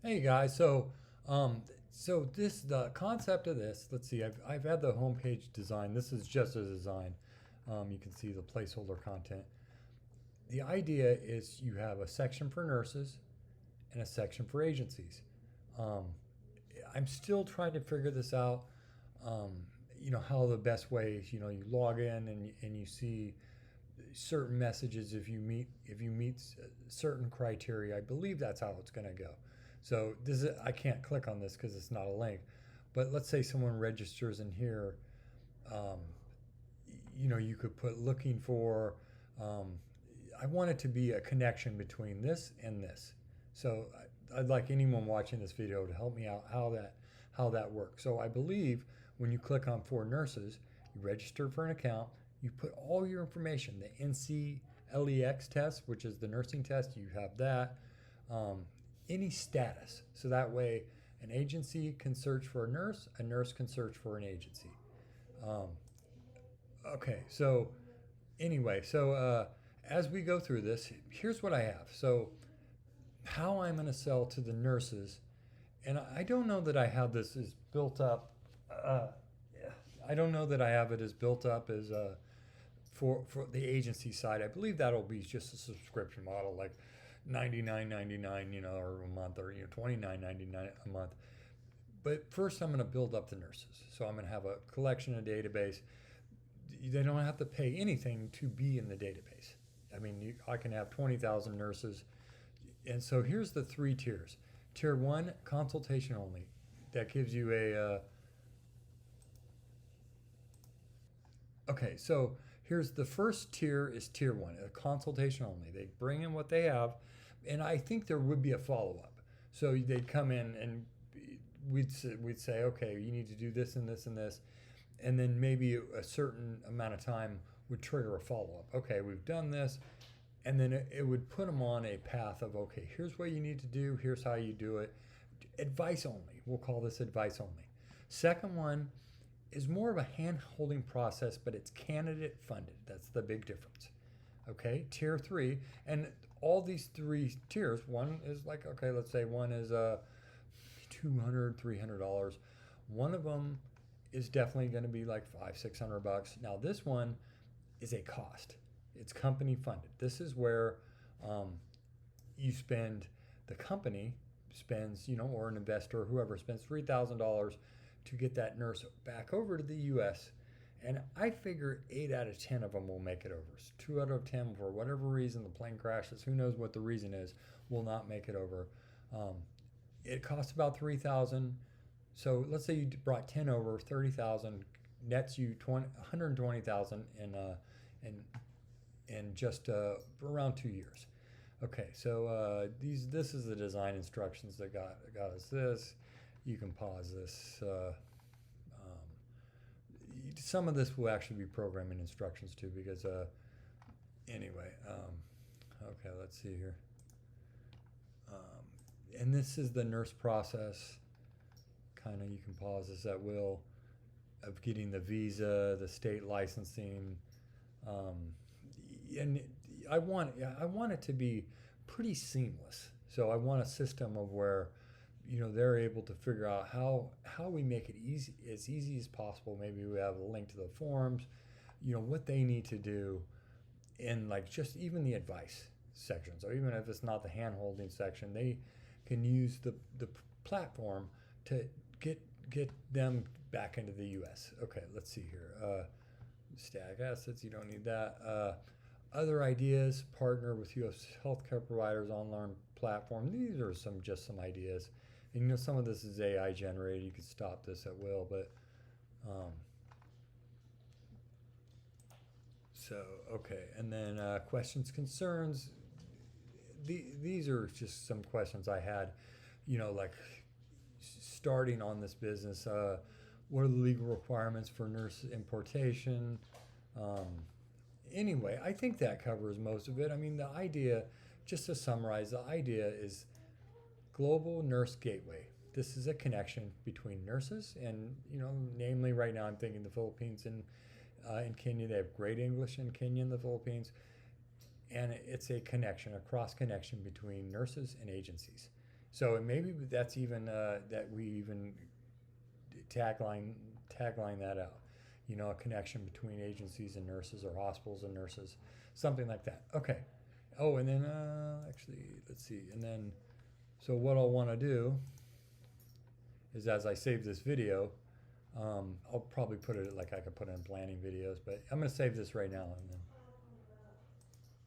Hey guys, so this the concept of this. Let's see. I've had the homepage design. This is just a design. You can see the placeholder content. The idea is you have a section for nurses and a section for agencies. Um, I'm still trying to figure this out. How the best way is. You log in and you see certain messages if you meet certain criteria. I believe that's how it's going to go. So this is, I can't click on this because it's not a link. But let's say someone registers in here. Um, you could put looking for. Um, I want it to be a connection between this and this. So I'd like anyone watching this video to help me out how that works. So I believe when you click on for nurses, you register for an account, you put all your information, the NCLEX test, which is the nursing test, you have that, um, any status. So that way, an agency can search for a nurse can search for an agency. Um, okay, so anyway, as we go through this, here's what I have. So, how I'm going to sell to the nurses, and I don't know that I have this as built up. Uh, I don't know that I have it as built up as for the agency side. I believe that'll be just a subscription model, like 99.99, or a month, or 29.99 a month. But first, I'm going to build up the nurses. So I'm going to have a collection, a database. They don't have to pay anything to be in the database. I mean, I can have 20,000 nurses. And so here's the three tiers. Tier one, consultation only. That gives you okay, so here's the first tier is tier one, a consultation only. They bring in what they have, and I think there would be a follow up. So they'd come in and we'd say, okay, you need to do this and this and this, and then maybe a certain amount of time would trigger a follow up. Okay, we've done this, and then it would put them on a path of, okay, here's what you need to do, here's how you do it. Advice only. We'll call this advice only. Second one is more of a hand holding process, but it's candidate funded. That's the big difference. Okay, tier three, and all these three tiers, one is like, okay, let's say one is $200, $300. One of them is definitely going to be like 500, $600. Now, this one is a cost, it's company funded. This is where um, you spend, the company spends, or an investor or whoever spends $3,000 to get that nurse back over to the US. And I figure 8 out of 10 of them will make it over. So 2 out of 10, for whatever reason, the plane crashes, who knows what the reason is, will not make it over. Um, it costs about 3,000. So let's say you brought 10 over, 30,000 nets you 120,000 in just around 2 years. Okay, so this is the design instructions that got us this. You can pause this. Some of this will actually be programming instructions too, because anyway. Okay, let's see here. And this is the nurse process. Kind of, you can pause this at will, of getting the visa, the state licensing, um, and I want it to be pretty seamless. So I want a system of where they're able to figure out how we make it easy as possible. Maybe we have a link to the forms, what they need to do, in like just even the advice section. So even if it's not the hand holding section, they can use the platform to get them back into the US. Okay, let's see here. Static assets, you don't need that. Other ideas: partner with US healthcare providers, online platform. These are some ideas. And some of this is AI generated. You could stop this at will, but um, so okay. And then questions, concerns. These are just some questions I had. Like starting on this business. What are the legal requirements for nurse importation? Um, anyway, I think that covers most of it. I mean, the idea, just to summarize, the idea is Global Nurse Gateway. This is a connection between nurses and, namely right now I'm thinking the Philippines and in Kenya. They have great English in Kenya and the Philippines. And it's a connection, a cross connection between nurses and agencies. So maybe that's even that we even tagline that out. You know, a connection between agencies and nurses, or hospitals and nurses, something like that. Okay. Oh, and then actually, let's see. And then, so what I'll want to do is, as I save this video, I'll probably put it like I could put it in planning videos, but I'm going to save this right now, and then